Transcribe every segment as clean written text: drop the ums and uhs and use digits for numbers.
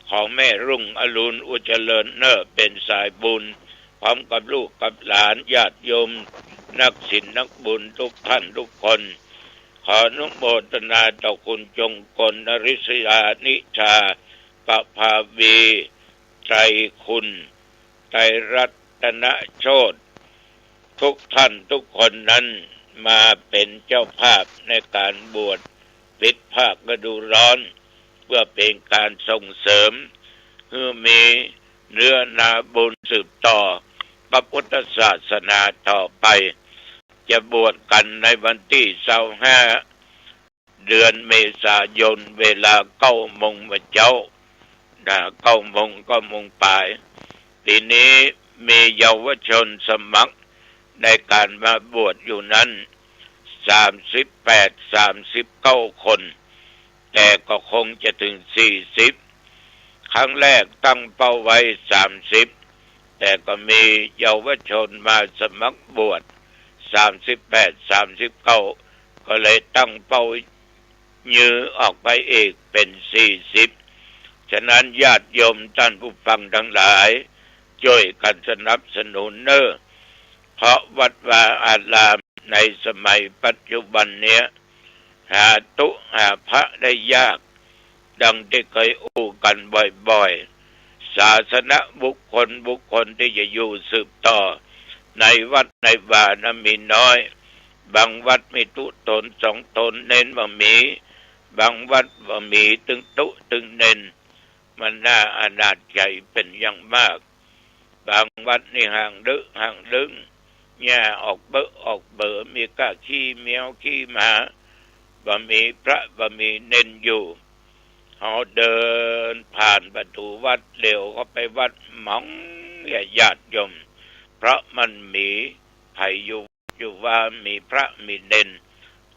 ของแม่รุ่งอรุณอุจเจริญเนอเป็นสายบุญพร้อมกับลูกกับหลานญาติโยมนักศีลนักบุญทุกท่านทุกคนขออนุโมทนาต่อคุณจงกลนริศยานิชาปภาวีไตรคุณไตรรัตนโชติทุกท่านทุกคนนั้นมาเป็นเจ้าภาพในการบวชปิดภาคฤดูร้อนเพื่อเป็นการส่งเสริมเพื่อมีเนื้อนาบุญสืบต่อพระพุทธศาสนาต่อไปจะบวชกันในวันที่25เดือนเมษายนเวลา9 โมงเช้า9 โมงก็โมงปลายทีนี้มีเยาวชนสมัครในการมาบวชอยู่นั้น39 คนแต่ก็คงจะถึง40ครั้งแรกตั้งเป้าไว้30แต่ก็มีเยาวชนมาสมัครบวช38 39ก็เลยตั้งเป้ายื้อออกไปอีกเป็น40ฉะนั้นญาติโยมท่านผู้ฟังทั้งหลายช่วยกันสนับสนุนเนอะเพราะวัดวาอารามในสมัยปัจจุบันเนี้ยหาหาพระได้ยากดังที่เคยอู้กันบ่อยๆศาสนบุคคลที่จะอยู่สืบต่อในวัดในวานะมีน้อยบางวัดมีตุตน2 ตนเน้นว่ามีบางวัดว่ามีตึงตุตึงเน้นมันน่าอนาถใจเป็นอย่างมากบางวัดนี่ห่างดึงแย่ออกเบอมีกะขี้เมียวขี้หมาบ่มีพระบ่มีเน้นอยู่เขาเดินผ่านประตูวัดเร็วเข้าไปวัดหมองญาติโยมเพราะมันมีภัยอยู่ว่ามีพระมีเน้น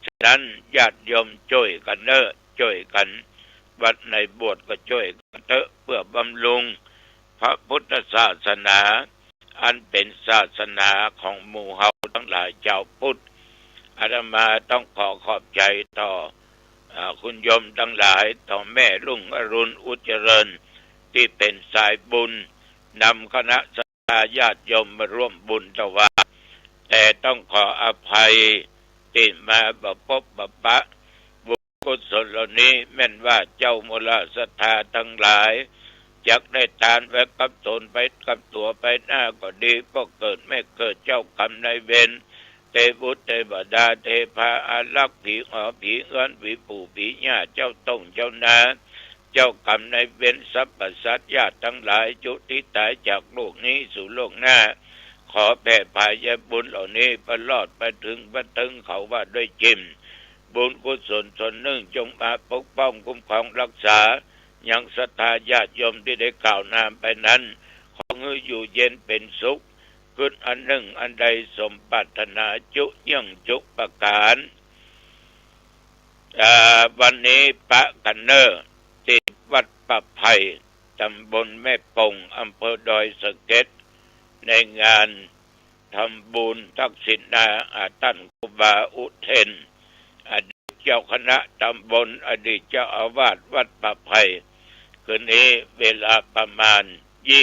ฉะนั้นญาติโยมช่วยกันเนอะช่วยกันวัดในบวชก็ช่วยกันเถอะเพื่อบำรุงพระพุทธศาสนาอันเป็นศาสนาของหมู่เฮาทั้งหลายชาวพุทธอาตมาต้องขอบใจต่อคุณโยมทั้งหลายต่อแม่รุ่งอรุณอุจเจริญที่เป็นสายบุญนำคณะศรัทธาญาติโยมมาร่วมบุญถวายแต่ต้องขออภัยที่มาบ่พบบ่ปะบุญกุศลเหล่านี้แม้นว่าเจ้ามูลศรัทธาทั้งหลายจักได้ทานไว้กับตนไปกับตัวไปหน้าก็ดีก็เกิดไม่เกิดเจ้ากรรมนายเวรเทบุตรเทวดาเทพาอารักษ์ผีหอผีเอื้อนผีปู่ผีย่าเจ้าต้งเจ้านาเจ้ากรรมนายเวรสรรพสัตว์ญาติทั้งหลายจุติตายจากโลกนี้สู่โลกหน้าขอแผ่ภายบุญเหล่านี้ประลอดไปถึงพระถึงเขาว่าด้วยจิมบุญกุศลส่วนหนึ่งจงมาปกป้องคุ้มครองรักษายังศรัทธาญาติโยมที่ได้กล่าวนามไปนั้นขอให้อยู่เย็นเป็นสุขกุศลอันหนึ่งอันใดสมปรารถนาจุยังจุประการวันนี้ปะกันเนอร์ที่วัดปะไผ่ตำบลแม่ปงอำเภอดอยสะเก็ดในงานทำบุญทักษิณนาท่านครูบาอุเทนอดีตเจ้าคณะตำบลอดีตเจ้าอาวาสวัดปะไผ่คืนนี้เวลาประมาณ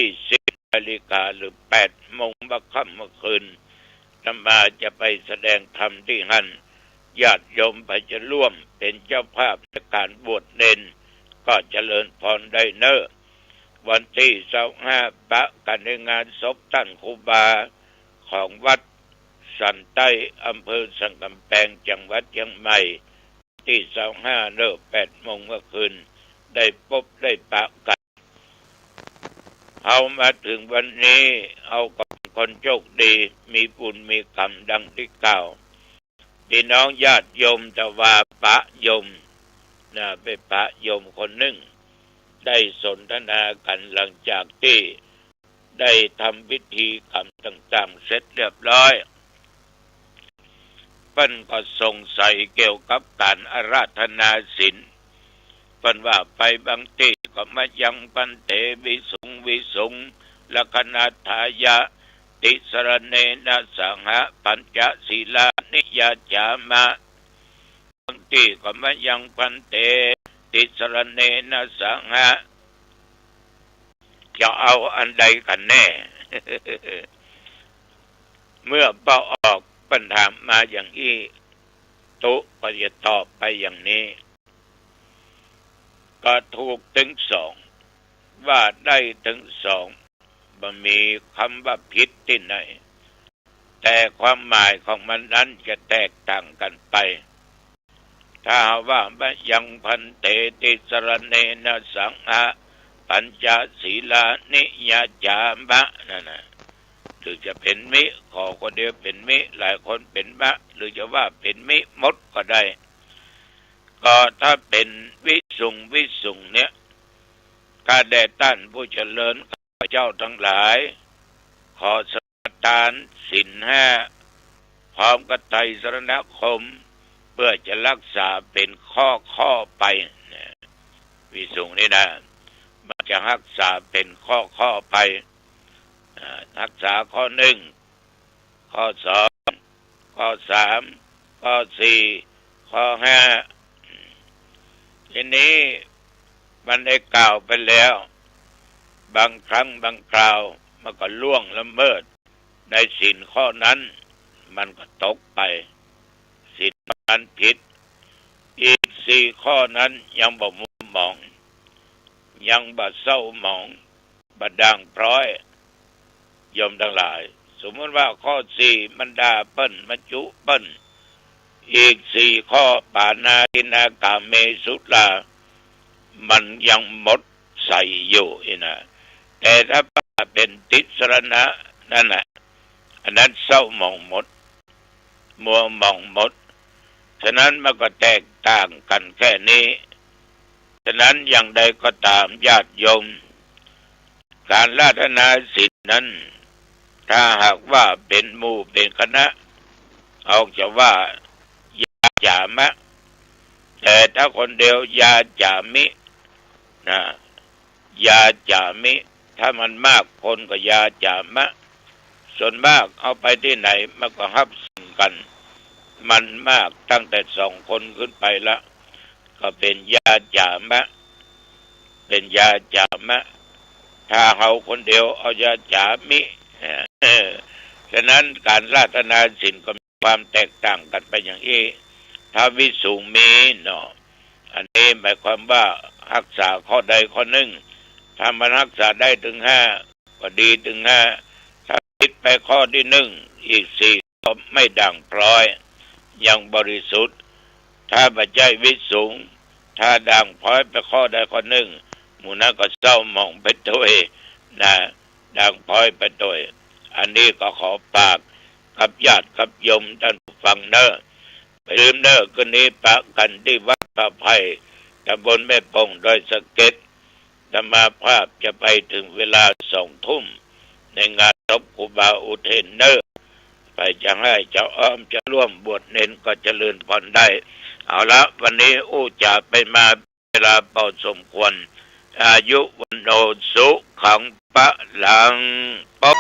20 นาฬิกาหรือ8 โมงค่ำเมื่อคืนธรรมาจะไปแสดงธรรมที่หันญาติโยมไปจะร่วมเป็นเจ้าภาพในการบวชเนนก็เจริญพรได้เนอวันที่25ปะกันในงานศพท่านครูบาของวัดสันใต้อำเภอสังกำแพงจังหวัดเชียงใหม่ที่25เนอ8 โมงเมื่อคืนได้พบได้ปะกันเอามาถึงวันนี้เอาคนโชคดีมีบุญมีกรรมดังที่กล่าวพี่น้องญาติโยมตะวาปะโยมเป็นพระโยมคนหนึ่งได้สนทนากันหลังจากที่ได้ทำพิธีกรรมต่างๆเสร็จเรียบร้อยเพิ่นก็สงสัยเกี่ยวกับการอาราธนาศีลเพิ่นว่าไปบางที่ก็มายังปันเตวิสุงลัคนาทายะติสรเนนะสังหะปัญจศีลานิยาจามะบางที่ก็มายังปันเตติสรเนนะสังหะ จะเอาอันใดกันแน่ เมื่อเป้าออกปัญหามาอย่างนี้ตุก็จะตอบไปอย่างนี้ก็ถูกถึงสองว่าได้ถึงสองบ่มีคำว่าผิดที่ไหนแต่ความหมายของมันนั้นจะแตกต่างกันไปถ้าว่ายังพันเตติสรเนนะสังฆะปัญจศีลานิยจามะนั่นนะหรือจะเป็นมิขอคนเดียวเป็นมิหลายคนเป็นมะหรือจะว่าเป็นมิหมดก็ได้ก็ถ้าเป็นวิสุงเนี่ยการแด่ต้านผู้เจริญข้าพเจ้าทั้งหลายขอสมาทานศีลห้าพร้อมกับไตรสรณคมเพื่อจะรักษาเป็นข้อไปวิสุงนี่นะมันจะรักษาเป็นข้อไปรักษาข้อหนึ่งข้อสองข้อสามข้อสี่ข้อห้าทีนี้มันได้กล่าวไปแล้วบางครั้งบางคราวมันก็ล่วงละเมิดในศีลข้อนั้นมันก็ตกไปศีลนั้นผิดอีกสี่ข้อนั้นยังบ่มุมมองยังบ่เศร้าหมองบ่ด่างพร้อยยมทั้งหลายสมมติว่าข้อสี่มันด่าเปิ้นมันจุเปิ้นอีกสี่ข้อปานาตินากาเมสุรามันยังหมดใส่อยู่นะแต่ถ้าเป็นติสรณะนั่นแหละอันนั้นเศร้าหมองหมดมัวหมองหมดฉะนั้นมันก็แตกต่างกันแค่นี้ฉะนั้นอย่างใดก็ตามญาติโยมการราธนาศีลนั้นถ้าหากว่าเป็นหมู่เป็นคณะเอาจะว่ายาจามะแต่ถ้าคนเดียวยาจามินะยาจามิถ้ามันมากคนก็ยาจามะส่วนมากเอาไปที่ไหนมันก็ฮับสิ่งกันมันมากตั้งแต่2 คนขึ้นไปละก็เป็นยาจามะเป็นยาจามะถ้าเขาคนเดียวเอายาจามิฉะนั้นการราธนาศีลก็มีความแตกต่างกันไปอย่างนี้ถ้าวิสุงมีเนาะอันนี้หมายความว่ารักษาข้อใดข้อหนึ่งถ้ามันรักษาได้ถึง5ก็ดีถึง5ถ้าผิดไปข้อที่1อีก4ก็ไม่ด่างพร้อยยังบริสุทธิ์ถ้าปัจจัยวิสุงถ้าด่างพร้อยไปข้อใดข้อหนึ่งหมู่นั้นก็เศร้าหมองไปด้วยนะด่างพร้อยไปด้วยอันนี้ก็ขอฝากกับญาติกับโยมท่านผู้ฟังเนอะไปลืมเนอะคืนนี้ปะกันที่วัดป่าไผ่ตำบลแม่ปงโดยสะเก็ดธรรมาภาพจะไปถึงเวลา20 ทุ่มในงานศพครูบาอุเทนเนอร์ไปจะให้เจ้าอ้อมจะร่วมบวชเน้นก็เจริญพรได้เอาละวันนี้จะไปมาเวลาพอสมควรอายุวันโนสุขังปะหลังป๊อบ